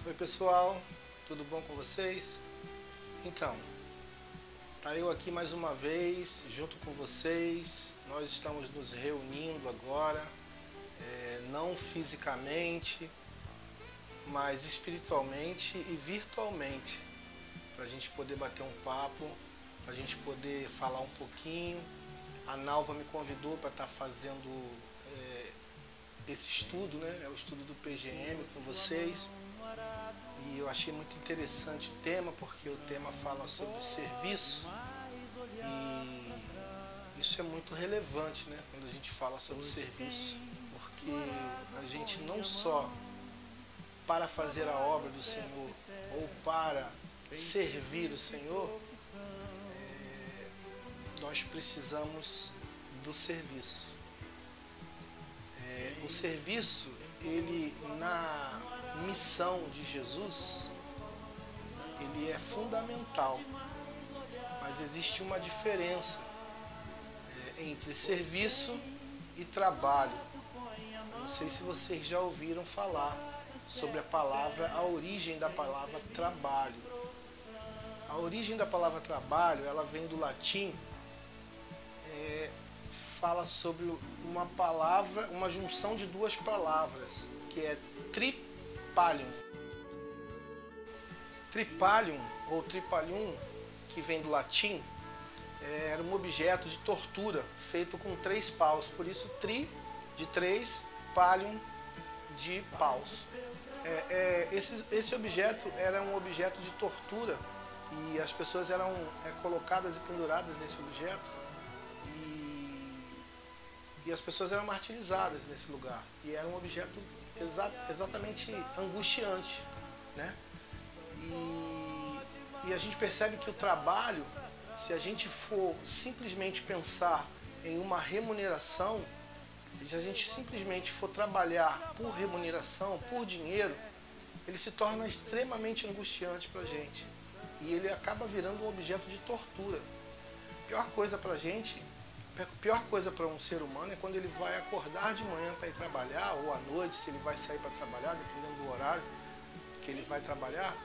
Oi pessoal, tudo bom com vocês? Então, tá eu aqui mais uma vez junto com vocês. Nós estamos nos reunindo agora, não fisicamente, mas espiritualmente e virtualmente, para a gente poder bater um papo, para a gente poder falar um pouquinho. A Nalva me convidou para estar fazendo esse estudo, né? É o estudo do PGM com vocês. E eu achei muito interessante o tema, porque o tema fala sobre serviço e isso é muito relevante, né? Quando a gente fala sobre serviço, porque a gente não só para fazer a obra do Senhor ou para servir o Senhor, nós precisamos do serviço. O serviço, ele na missão de Jesus, ele é fundamental, mas existe uma diferença entre serviço e trabalho. Eu não sei se vocês já ouviram falar sobre a origem da palavra trabalho. A origem da palavra trabalho, ela vem do latim, fala sobre uma palavra, uma junção de duas palavras, que é tripalium. Tripalium, ou tripalium, que vem do latim, era um objeto de tortura feito com 3 paus, por isso tri de 3, palium de paus. Esse objeto era um objeto de tortura e as pessoas eram colocadas e penduradas nesse objeto e as pessoas eram martirizadas nesse lugar. E era um objeto exatamente angustiante, né? E a gente percebe que o trabalho, se a gente for simplesmente pensar em uma remuneração, se a gente simplesmente for trabalhar por remuneração, por dinheiro, ele se torna extremamente angustiante para a gente. E ele acaba virando um objeto de tortura. A pior coisa para um ser humano é quando ele vai acordar de manhã para ir trabalhar, ou à noite, se ele vai sair para trabalhar, dependendo do horário que ele vai trabalhar.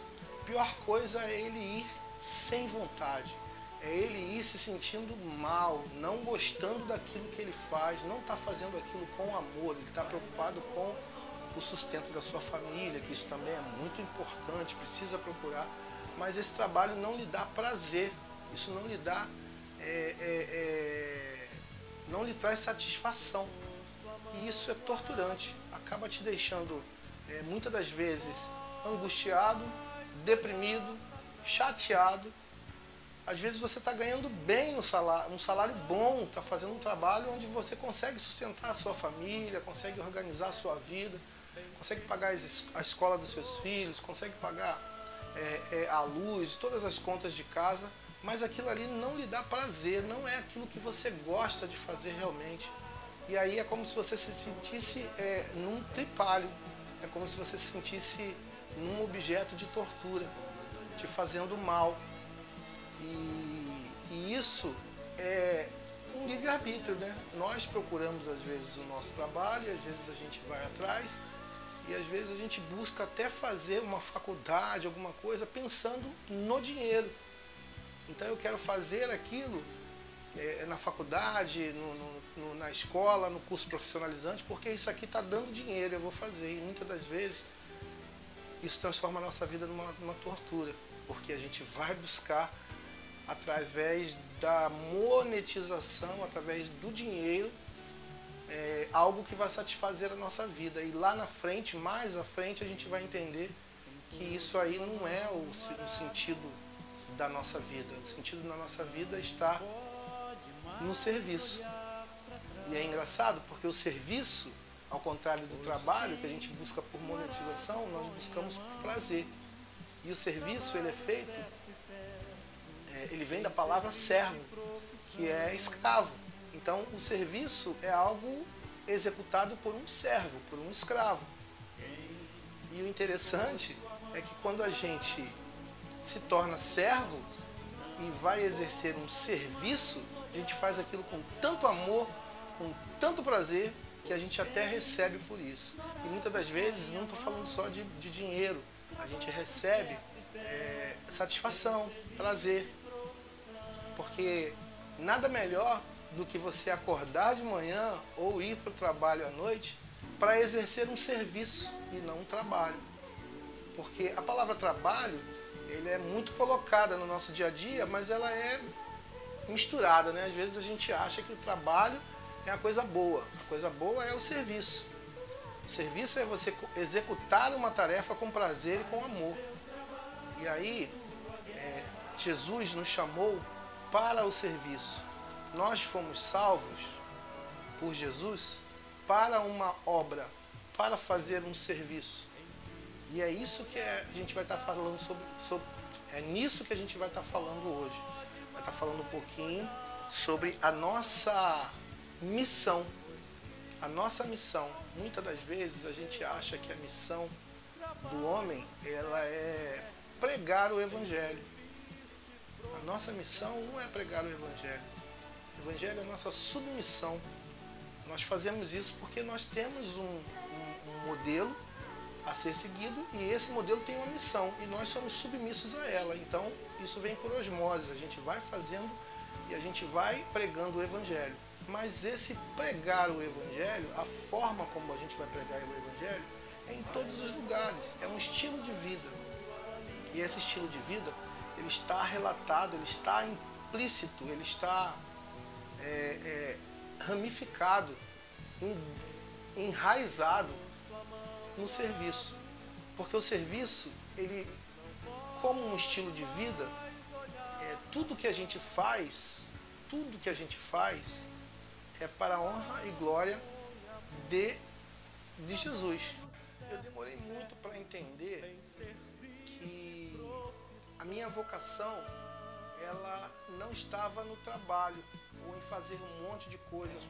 A pior coisa é ele ir sem vontade, é ele ir se sentindo mal, não gostando daquilo que ele faz, não está fazendo aquilo com amor, ele está preocupado com o sustento da sua família, que isso também é muito importante, precisa procurar, mas esse trabalho não lhe dá prazer, isso não lhe dá, não lhe traz satisfação, e isso é torturante, acaba te deixando muitas das vezes angustiado, deprimido, chateado. Às vezes você está ganhando bem no salário, um salário bom, está fazendo um trabalho onde você consegue sustentar a sua família, consegue organizar a sua vida, consegue pagar a escola dos seus filhos, consegue pagar a luz, todas as contas de casa, mas aquilo ali não lhe dá prazer, não é aquilo que você gosta de fazer realmente. E aí é como se você se sentisse num tripalho, é como se você se sentisse num objeto de tortura, te fazendo mal. E isso é um livre-arbítrio, né? Nós procuramos às vezes o nosso trabalho, e às vezes a gente vai atrás, e às vezes a gente busca até fazer uma faculdade, alguma coisa, pensando no dinheiro. Então eu quero fazer aquilo na faculdade, na escola, no curso profissionalizante, porque isso aqui está dando dinheiro, eu vou fazer. E muitas das vezes isso transforma a nossa vida numa tortura, porque a gente vai buscar através da monetização, através do dinheiro, algo que vai satisfazer a nossa vida. E lá na frente, mais à frente, a gente vai entender que isso aí não é o sentido da nossa vida. O sentido da nossa vida está no serviço. E é engraçado porque o serviço, ao contrário do trabalho, que a gente busca por monetização, nós buscamos por prazer. E o serviço, ele é feito, ele vem da palavra servo, que é escravo. Então, o serviço é algo executado por um servo, por um escravo. E o interessante é que quando a gente se torna servo e vai exercer um serviço, a gente faz aquilo com tanto amor, com tanto prazer, que a gente até recebe por isso. E muitas das vezes, não estou falando só de dinheiro, a gente recebe satisfação, prazer. Porque nada melhor do que você acordar de manhã ou ir para o trabalho à noite para exercer um serviço e não um trabalho. Porque a palavra trabalho, ele é muito colocada no nosso dia a dia, mas ela é misturada, né? Às vezes a gente acha que o trabalho é a coisa boa. A coisa boa é o serviço. O serviço é você executar uma tarefa com prazer e com amor. E aí, Jesus nos chamou para o serviço. Nós fomos salvos por Jesus para uma obra, para fazer um serviço. E é isso que a gente vai estar falando é nisso que a gente vai estar falando hoje. Vai estar falando um pouquinho sobre a nossa missão. A nossa missão. Muitas das vezes a gente acha que a missão do homem, ela é pregar o Evangelho. A nossa missão não é pregar o Evangelho. O Evangelho é a nossa submissão. Nós fazemos isso porque nós temos um modelo a ser seguido e esse modelo tem uma missão e nós somos submissos a ela. Então, isso vem por osmose. A gente vai fazendo e a gente vai pregando o Evangelho. Mas esse pregar o Evangelho, a forma como a gente vai pregar o Evangelho, é em todos os lugares. É um estilo de vida. E esse estilo de vida, ele está relatado, ele está implícito, ele está ramificado, enraizado no serviço. Porque o serviço, ele, como um estilo de vida, tudo que a gente faz é para a honra e glória de Jesus. Eu demorei muito para entender que a minha vocação, ela não estava no trabalho ou em fazer um monte de coisas,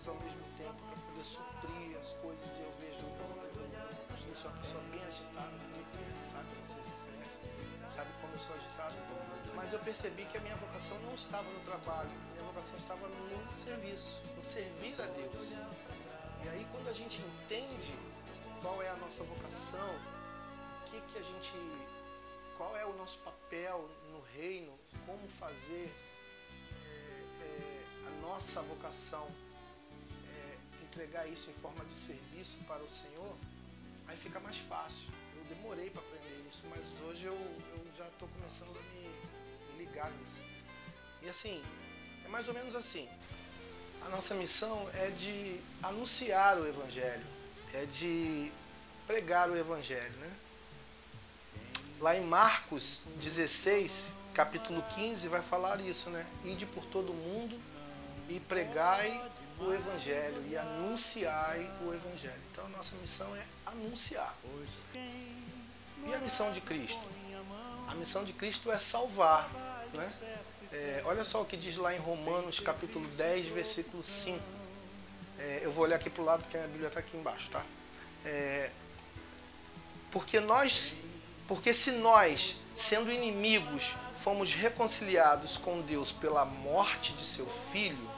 ao mesmo tempo para poder suprir as coisas. E eu vejo, eu sou uma pessoa bem agitada, quem me conhece sabe, vocês me conhecem, sabe como eu sou agitado, mas eu percebi que a minha vocação não estava no trabalho, a minha vocação estava no serviço, no servir a Deus. E aí quando a gente entende qual é a nossa vocação, qual é o nosso papel no reino, como fazer a nossa vocação, entregar isso em forma de serviço para o Senhor, aí fica mais fácil. Eu demorei para aprender isso, mas hoje eu já estou começando a me ligar nisso. E assim, é mais ou menos assim. A nossa missão é de anunciar o Evangelho, é de pregar o Evangelho, né? Lá em Marcos 16, capítulo 15, vai falar isso, né? Ide por todo mundo e pregai o Evangelho e anunciai o Evangelho. Então a nossa missão é anunciar. E a missão de Cristo? A missão de Cristo é salvar, né? Olha só o que diz lá em Romanos capítulo 10, versículo 5. Eu vou olhar aqui para o lado porque a minha Bíblia está aqui embaixo, tá? Porque se nós, sendo inimigos, fomos reconciliados com Deus pela morte de seu Filho,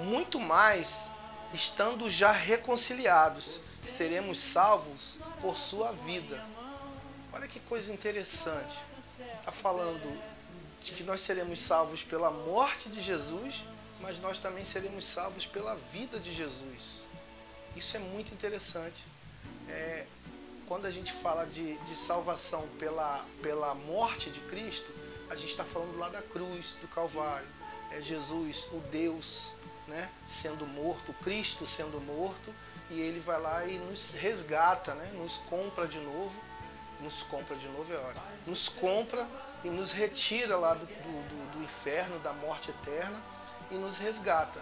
muito mais, estando já reconciliados, seremos salvos por sua vida. Olha que coisa interessante. Está falando de que nós seremos salvos pela morte de Jesus, mas nós também seremos salvos pela vida de Jesus. Isso é muito interessante. Quando a gente fala de salvação pela morte de Cristo, a gente está falando lá da cruz, do Calvário. É Jesus, o Deus, né, sendo morto, o Cristo sendo morto, e ele vai lá e nos resgata, né, nos compra de novo é ótimo, nos compra e nos retira lá do inferno, da morte eterna, e nos resgata.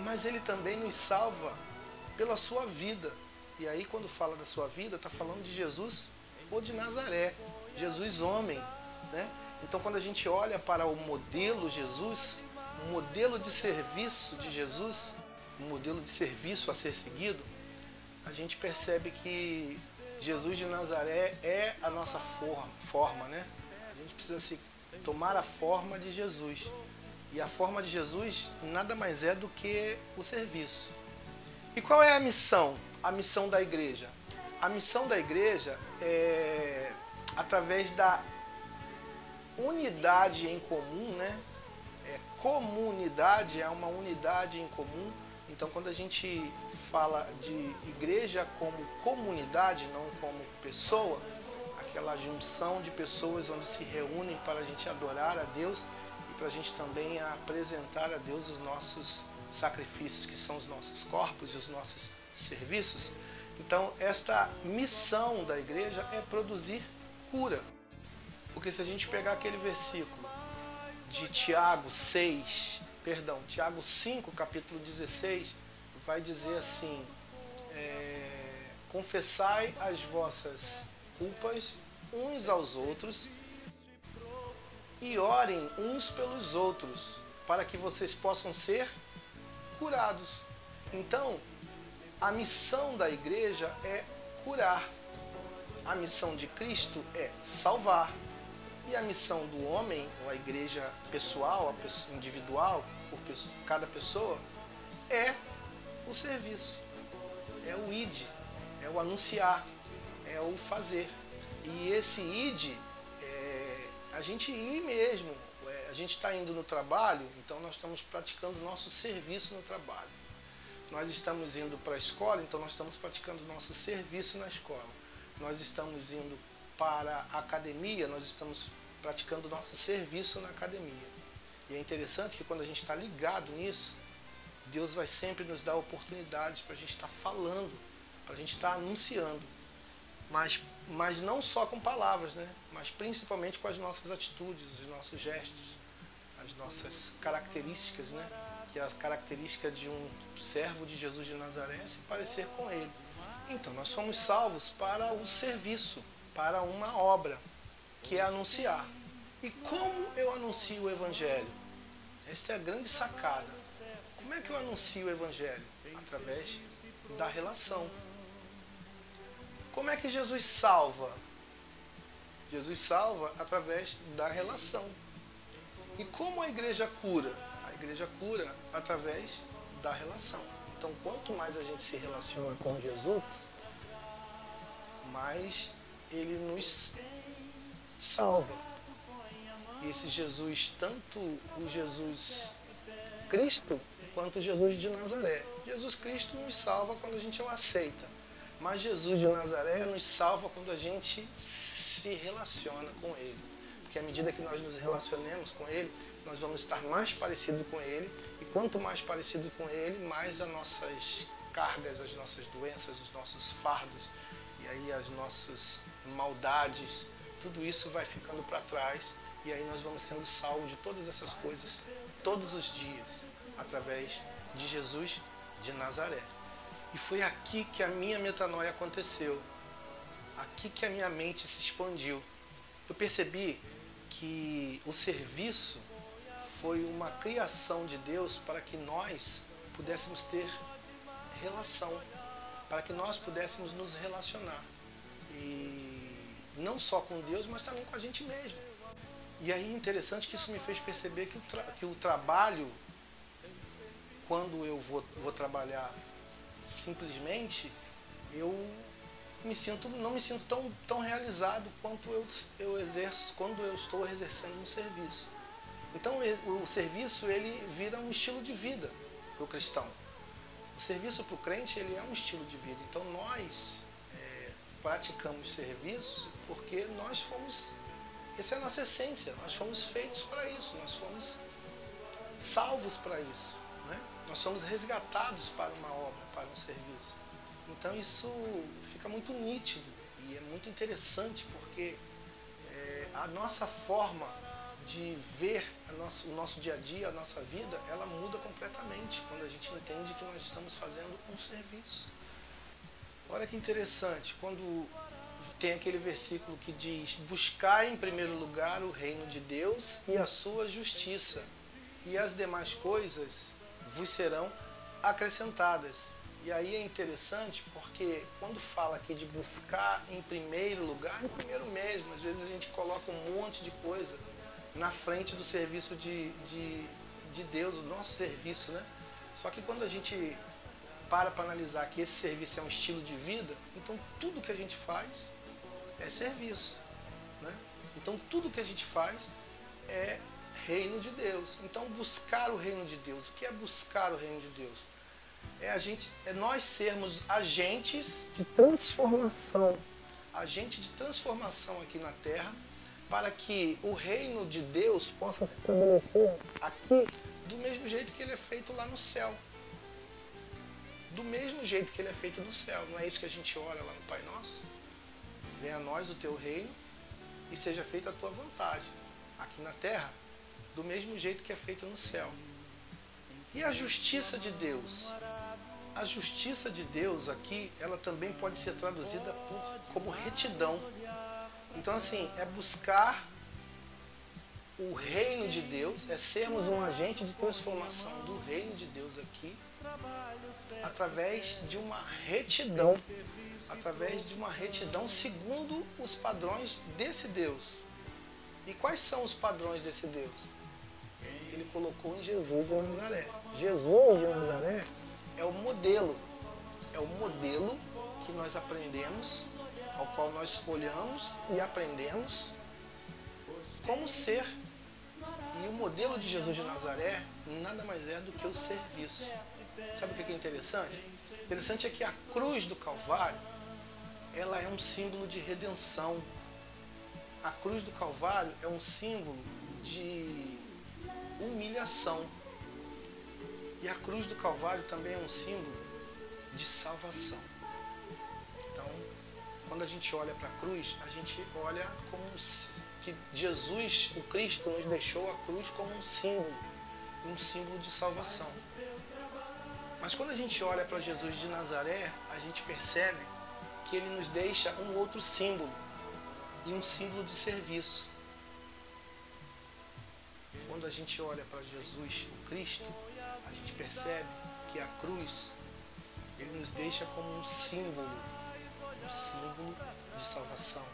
Mas ele também nos salva pela sua vida. E aí quando fala da sua vida, está falando de Jesus ou de Nazaré, Jesus homem, né? Então quando a gente olha para o modelo Jesus, o modelo de serviço de Jesus, o modelo de serviço a ser seguido, a gente percebe que Jesus de Nazaré é a nossa forma, né? A gente precisa tomar a forma de Jesus. E a forma de Jesus nada mais é do que o serviço. E qual é a missão? A missão da igreja. A missão da igreja é através da unidade em comum, né? Comunidade é uma unidade em comum. Então, quando a gente fala de igreja como comunidade, não como pessoa, aquela junção de pessoas onde se reúnem para a gente adorar a Deus e para a gente também apresentar a Deus os nossos sacrifícios, que são os nossos corpos e os nossos serviços. Então, esta missão da igreja é produzir cura. Porque se a gente pegar aquele versículo de Tiago 5, capítulo 16, vai dizer assim, confessai as vossas culpas uns aos outros e orem uns pelos outros, para que vocês possam ser curados. Então, a missão da igreja é curar. A missão de Cristo é salvar. E a missão do homem, ou a igreja pessoal, a pessoa individual, por cada pessoa, é o serviço, é o id, é o anunciar, é o fazer. E esse id é a gente ir mesmo. A gente está indo no trabalho, então nós estamos praticando o nosso serviço no trabalho. Nós estamos indo para a escola, então nós estamos praticando o nosso serviço na escola. Nós estamos indo para a academia, nós estamos praticando o nosso serviço na academia. E é interessante que quando a gente está ligado nisso, Deus vai sempre nos dar oportunidades para a gente estar falando, para a gente estar anunciando. Mas não só com palavras, né? Mas principalmente com as nossas atitudes, os nossos gestos, as nossas características, né? Que a característica de um servo de Jesus de Nazaré é se parecer com ele. Então, nós somos salvos para o serviço, para uma obra, que é anunciar. E como eu anuncio o Evangelho? Essa é a grande sacada. Como é que eu anuncio o Evangelho? Através da relação. Como é que Jesus salva? Jesus salva através da relação. E como a igreja cura? A igreja cura através da relação. Então, quanto mais a gente se relaciona com Jesus, mais ele nos salva. E esse Jesus, tanto o Jesus Cristo, quanto o Jesus de Nazaré. Jesus Cristo nos salva quando a gente o aceita. Mas Jesus de Nazaré nos salva quando a gente se relaciona com ele. Porque à medida que nós nos relacionemos com ele, nós vamos estar mais parecido com ele. E quanto mais parecido com ele, mais as nossas cargas, as nossas doenças, os nossos fardos, e aí as nossas maldades, tudo isso vai ficando para trás. E aí nós vamos sendo salvos de todas essas coisas todos os dias, através de Jesus de Nazaré. E foi aqui que a minha metanoia aconteceu. Aqui que a minha mente se expandiu. Eu percebi que o serviço foi uma criação de Deus para que nós pudéssemos ter relação, para que nós pudéssemos nos relacionar. E não só com Deus, mas também com a gente mesmo. E aí é interessante que isso me fez perceber que o trabalho, quando eu vou trabalhar simplesmente, eu não me sinto tão realizado quanto eu exerço quando eu estou exercendo um serviço. Então o serviço ele vira um estilo de vida para o cristão. O serviço para o crente ele é um estilo de vida. Então nós praticamos serviço porque nós fomos, essa é a nossa essência, nós fomos feitos para isso, nós fomos salvos para isso, né? Nós somos resgatados para uma obra, para um serviço. Então isso fica muito nítido e é muito interessante porque a nossa forma de ver o nosso dia a dia, a nossa vida, ela muda completamente quando a gente entende que nós estamos fazendo um serviço. Olha que interessante, quando tem aquele versículo que diz: buscai em primeiro lugar o reino de Deus e a sua justiça, e as demais coisas vos serão acrescentadas. E aí é interessante porque quando fala aqui de buscar em primeiro lugar, em primeiro mesmo, às vezes a gente coloca um monte de coisa na frente do serviço de Deus, o nosso serviço, né? Só que quando a gente para analisar que esse serviço é um estilo de vida, então tudo que a gente faz é serviço, né? Então tudo que a gente faz é reino de Deus. Então buscar o reino de Deus. O que é buscar o reino de Deus? É nós sermos agentes de transformação. Agente de transformação aqui na Terra, para que o reino de Deus possa se estabelecer aqui do mesmo jeito que ele é feito lá no céu. Do mesmo jeito que ele é feito no céu. Não é isso que a gente ora lá no Pai Nosso? Venha a nós o teu reino e seja feita a tua vontade, aqui na terra, do mesmo jeito que é feito no céu. E a justiça de Deus? A justiça de Deus aqui, ela também pode ser traduzida como retidão. Então assim, é buscar o reino de Deus, é sermos um agente de transformação do reino de Deus aqui, através de uma retidão, segundo os padrões desse Deus. E quais são os padrões desse Deus? Ele colocou em Jesus de Nazaré. Jesus de Nazaré é o modelo que nós aprendemos, ao qual nós olhamos e aprendemos como ser. E o modelo de Jesus de Nazaré nada mais é do que o serviço. Sabe o que é interessante? Interessante é que a cruz do Calvário, ela é um símbolo de redenção. A cruz do Calvário é um símbolo de humilhação. E a cruz do Calvário também é um símbolo de salvação. Então, quando a gente olha para a cruz, a gente olha como que Jesus, o Cristo, nos deixou a cruz como um símbolo de salvação. Mas quando a gente olha para Jesus de Nazaré, a gente percebe que ele nos deixa um outro símbolo, e um símbolo de serviço. Quando a gente olha para Jesus, o Cristo, a gente percebe que a cruz, ele nos deixa como um símbolo de salvação,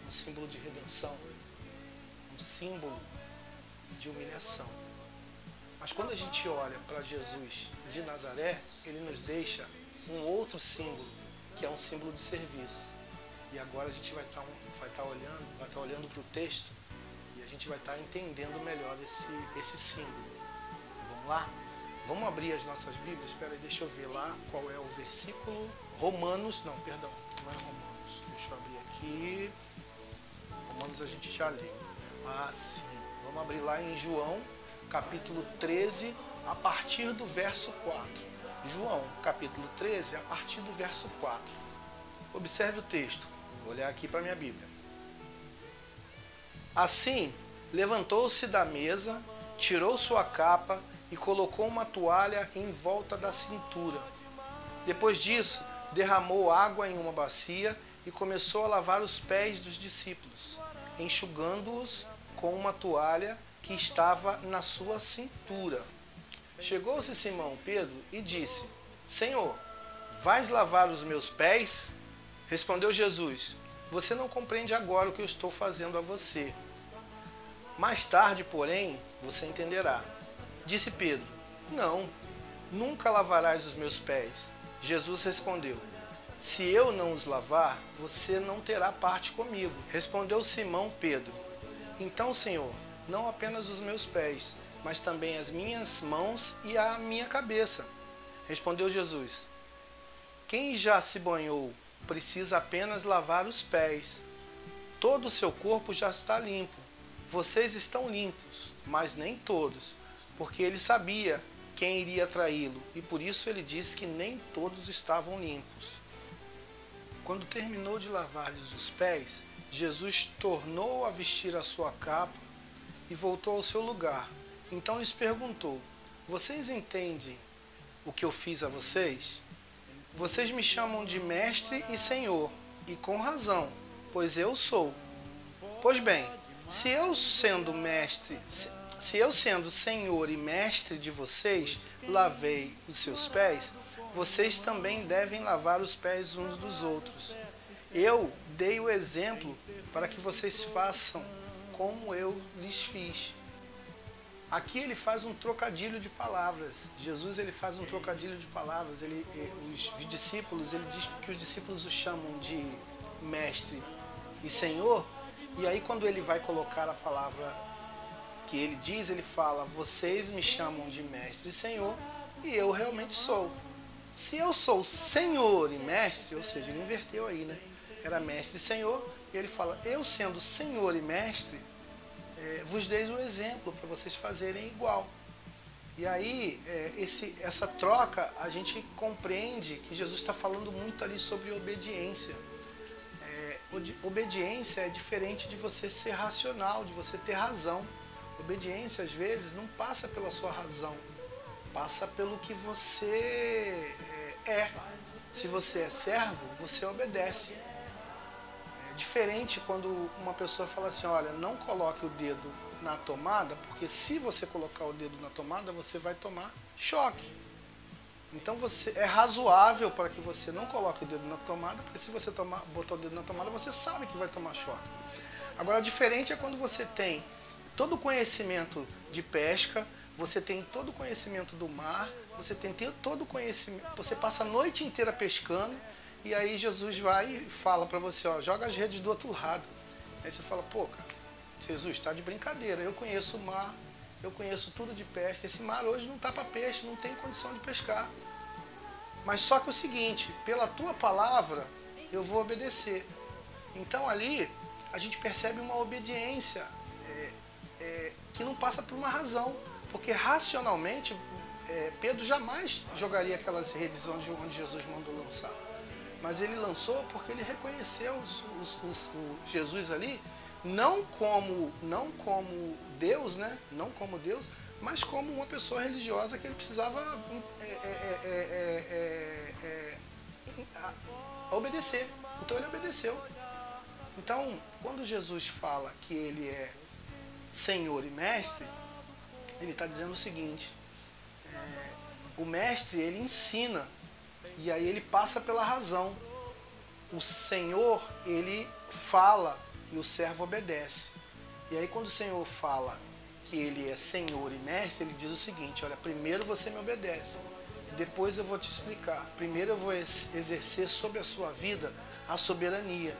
um símbolo de redenção, um símbolo de humilhação. Mas quando a gente olha para Jesus de Nazaré, ele nos deixa um outro símbolo, que é um símbolo de serviço. E agora a gente vai estar olhando para o texto e a gente vai estar entendendo melhor esse símbolo. Vamos lá? Vamos abrir as nossas Bíblias? Espera aí, deixa eu ver lá qual é o versículo. Romanos, não é Romanos. Deixa eu abrir aqui. Romanos a gente já leu. Ah, sim. Vamos abrir lá em João, capítulo 13, a partir do verso 4. João, capítulo 13, a partir do verso 4. Observe o texto. Vou olhar aqui para a minha Bíblia. Assim, levantou-se da mesa, tirou sua capa e colocou uma toalha em volta da cintura. Depois disso, derramou água em uma bacia e começou a lavar os pés dos discípulos, enxugando-os com uma toalha que estava na sua cintura. Chegou-se Simão Pedro e disse: Senhor, vais lavar os meus pés? Respondeu Jesus: Você não compreende agora o que eu estou fazendo a você. Mais tarde, porém, você entenderá. Disse Pedro: Não, nunca lavarás os meus pés. Jesus respondeu: Se eu não os lavar, você não terá parte comigo. Respondeu Simão Pedro: Então, Senhor, não apenas os meus pés, mas também as minhas mãos e a minha cabeça. Respondeu Jesus: Quem já se banhou precisa apenas lavar os pés. Todo o seu corpo já está limpo. Vocês estão limpos, mas nem todos, porque ele sabia quem iria traí-lo, e por isso ele disse que nem todos estavam limpos. Quando terminou de lavar-lhes os pés, Jesus tornou a vestir a sua capa e voltou ao seu lugar. Então lhes perguntou: Vocês entendem o que eu fiz a vocês? Vocês me chamam de mestre e senhor, e com razão, pois eu sou. Pois bem, se eu sendo senhor e mestre de vocês, lavei os seus pés, vocês também devem lavar os pés uns dos outros. Eu dei o exemplo para que vocês façam como eu lhes fiz. Aqui ele faz um trocadilho de palavras. Jesus ele faz um trocadilho de palavras. Os discípulos, ele diz que os discípulos o chamam de mestre e Senhor. E aí quando ele vai colocar a palavra que ele diz, ele fala: vocês me chamam de mestre e Senhor, e eu realmente sou. Se eu sou Senhor e mestre, ou seja, ele inverteu aí, né? Era mestre e Senhor, e ele fala: eu sendo Senhor e mestre, vos dei um exemplo para vocês fazerem igual. E aí, essa troca, a gente compreende que Jesus está falando muito ali sobre obediência. Obediência é diferente de você ser racional, de você ter razão. Obediência, às vezes, não passa pela sua razão, passa pelo que você é. Se você é servo, você obedece. É diferente quando uma pessoa fala assim: olha, não coloque o dedo na tomada, porque se você colocar o dedo na tomada, você vai tomar choque. Então é razoável para que você não coloque o dedo na tomada, porque se você botar o dedo na tomada, você sabe que vai tomar choque. Agora, diferente é quando você tem todo o conhecimento de pesca, você tem todo o conhecimento do mar, você tem todo o conhecimento, você passa a noite inteira pescando, e aí Jesus vai e fala para você: ó, joga as redes do outro lado. Aí você fala: pô, cara, Jesus, está de brincadeira, eu conheço o mar, eu conheço tudo de pesca, esse mar hoje não está para peixe, não tem condição de pescar. Mas só que é o seguinte, pela tua palavra eu vou obedecer. Então ali a gente percebe uma obediência que não passa por uma razão, porque racionalmente Pedro jamais jogaria aquelas redes onde Jesus mandou lançar. Mas ele lançou porque ele reconheceu o Jesus ali, não como Deus, né? Não como Deus, mas como uma pessoa religiosa que ele precisava obedecer. Então ele obedeceu. Então, quando Jesus fala que ele é Senhor e Mestre, ele está dizendo o seguinte: o Mestre, ele ensina, e aí ele passa pela razão. O Senhor, ele fala e o servo obedece. E aí quando o Senhor fala que ele é Senhor e Mestre, ele diz o seguinte: olha, primeiro você me obedece, depois eu vou te explicar. Primeiro eu vou exercer sobre a sua vida a soberania.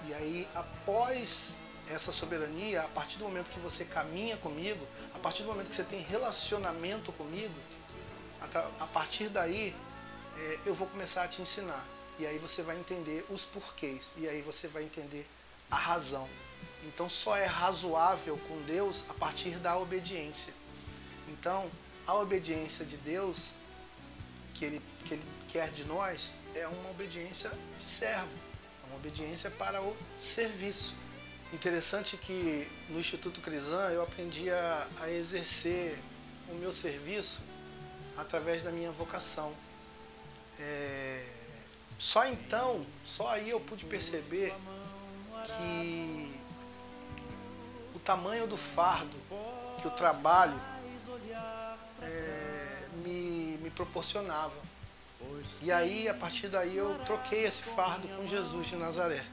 E aí, após essa soberania, a partir do momento que você caminha comigo, a partir do momento que você tem relacionamento comigo, a partir daí eu vou começar a te ensinar. E aí você vai entender os porquês, e aí você vai entender a razão. Então só é razoável com Deus a partir da obediência. Então a obediência de Deus que ele quer de nós é uma obediência de servo, é uma obediência para o serviço. Interessante que no Instituto Crisan eu aprendi a exercer o meu serviço através da minha vocação. Só aí eu pude perceber que o tamanho do fardo que o trabalho me proporcionava. E aí, a partir daí, eu troquei esse fardo com Jesus de Nazaré.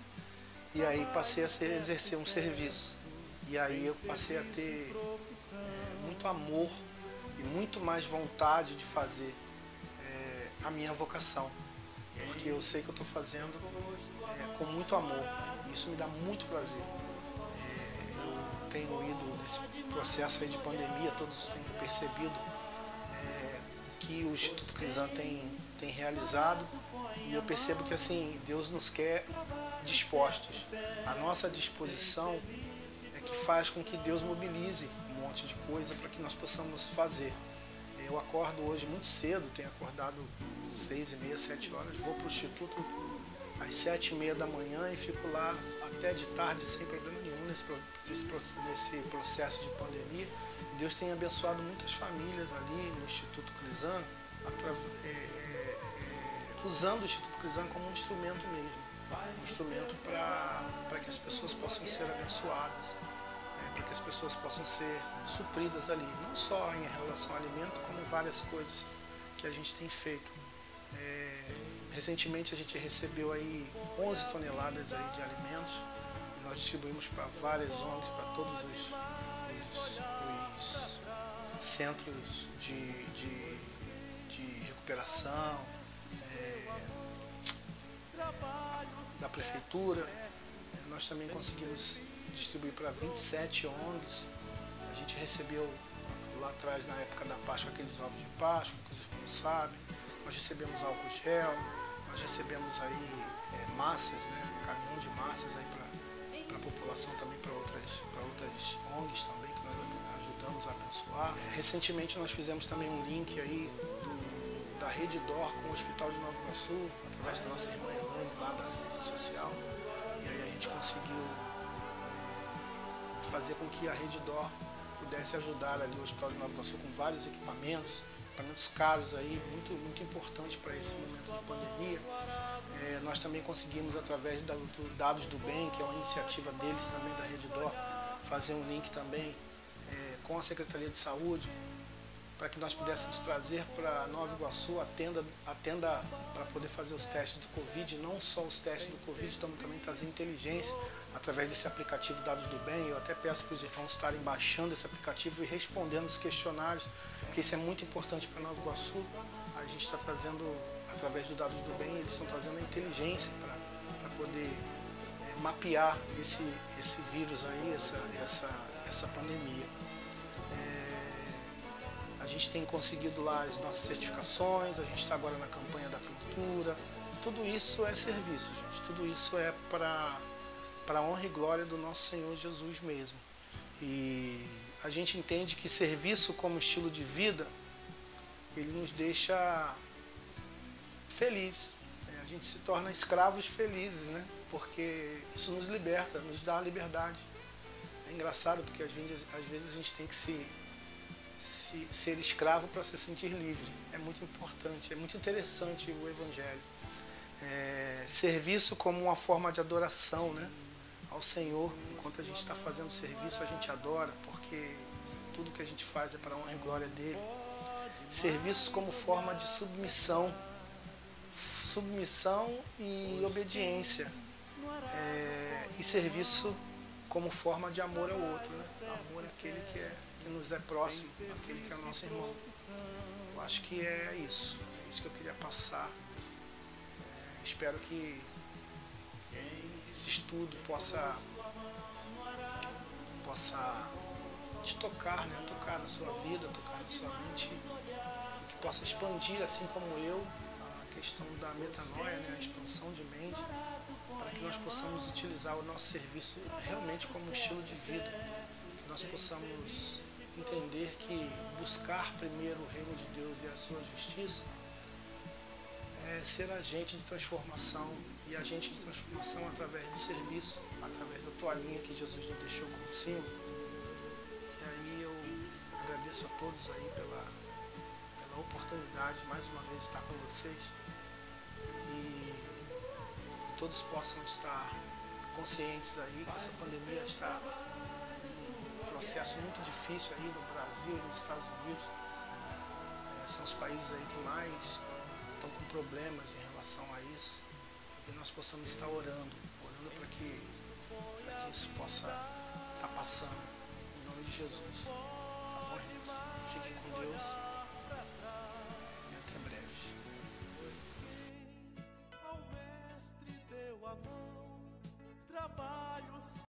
E aí passei a exercer um serviço. E aí eu passei a ter muito amor e muito mais vontade de fazer a minha vocação. Porque eu sei que eu estou fazendo com muito amor. E isso me dá muito prazer. Eu tenho ido nesse processo aí de pandemia, todos têm percebido que o Instituto Crisan tem realizado. E eu percebo que assim, Deus nos quer dispostos. A nossa disposição é que faz com que Deus mobilize um monte de coisa para que nós possamos fazer. Eu acordo hoje muito cedo, tenho acordado 6h30, 7 horas, vou para o Instituto às 7h30 da manhã e fico lá até de tarde sem problema nenhum nesse processo de pandemia. Deus tem abençoado muitas famílias ali no Instituto Crisan, usando o Instituto Crisan como um instrumento mesmo. Um instrumento para que as pessoas possam ser abençoadas, para que as pessoas possam ser supridas ali, não só em relação ao alimento, como várias coisas que a gente tem feito. Recentemente a gente recebeu aí 11 toneladas aí de alimentos, e nós distribuímos para várias ONGs, para todos os centros de recuperação da prefeitura. Nós também conseguimos distribuir para 27 ONGs. A gente recebeu lá atrás, na época da Páscoa, aqueles ovos de Páscoa, que vocês não sabem. Nós recebemos álcool gel, nós recebemos aí massas, né, um caminhão de massas aí para a população, também para outras ONGs também, que nós ajudamos a abençoar. Recentemente nós fizemos também um link aí da Rede DOR com o Hospital de Nova Iguaçu, através da nossa irmã Elaine, lá da Assistência Social. E aí a gente conseguiu fazer com que a Rede DOR pudesse ajudar ali o Hospital de Nova Iguaçu com vários equipamentos caros aí, muito importantes para esse momento de pandemia. Nós também conseguimos, através do Dados do Bem, que é uma iniciativa deles também, da Rede DOR, fazer um link também com a Secretaria de Saúde, para que nós pudéssemos trazer para Nova Iguaçu a tenda para poder fazer os testes do Covid, não só os testes do Covid, estamos também trazendo inteligência através desse aplicativo Dados do Bem. Eu até peço para os irmãos estarem baixando esse aplicativo e respondendo os questionários, porque isso é muito importante para Nova Iguaçu. A gente está trazendo, através do Dados do Bem, eles estão trazendo a inteligência para poder mapear esse vírus aí, essa pandemia. A gente tem conseguido lá as nossas certificações, a gente está agora na campanha da pintura. Tudo isso é serviço, gente. Tudo isso é para a honra e glória do nosso Senhor Jesus mesmo. E a gente entende que serviço como estilo de vida, ele nos deixa felizes. A gente se torna escravos felizes, né? Porque isso nos liberta, nos dá a liberdade. É engraçado porque às vezes a gente tem que ser escravo para se sentir livre. É muito importante, é muito interessante o Evangelho. Serviço como uma forma de adoração, né, ao Senhor. Enquanto a gente está fazendo serviço, a gente adora, porque tudo que a gente faz é para a honra e glória dele. Serviço como forma de submissão e obediência. E serviço como forma de amor ao outro, né? Amor àquele que nos é próximo, aquele que é o nosso irmão. Eu acho que é isso que eu queria passar. Espero que esse estudo possa te tocar, né? Tocar na sua vida, tocar na sua mente, e que possa expandir, assim como eu, a questão da metanoia, né? A expansão de mente, para que nós possamos utilizar o nosso serviço realmente como um estilo de vida, que nós possamos entender que buscar primeiro o reino de Deus e a sua justiça é ser agente de transformação, e agente de transformação através do serviço, através da toalhinha que Jesus nos deixou como símbolo. E aí eu agradeço a todos aí pela oportunidade de mais uma vez estar com vocês, e todos possam estar conscientes aí que essa pandemia está processo muito difícil aí no Brasil e nos Estados Unidos. São os países aí que mais estão com problemas em relação a isso, e nós possamos estar orando para que isso possa estar passando, em nome de Jesus. Tá bom, irmãos? Fiquem com Deus.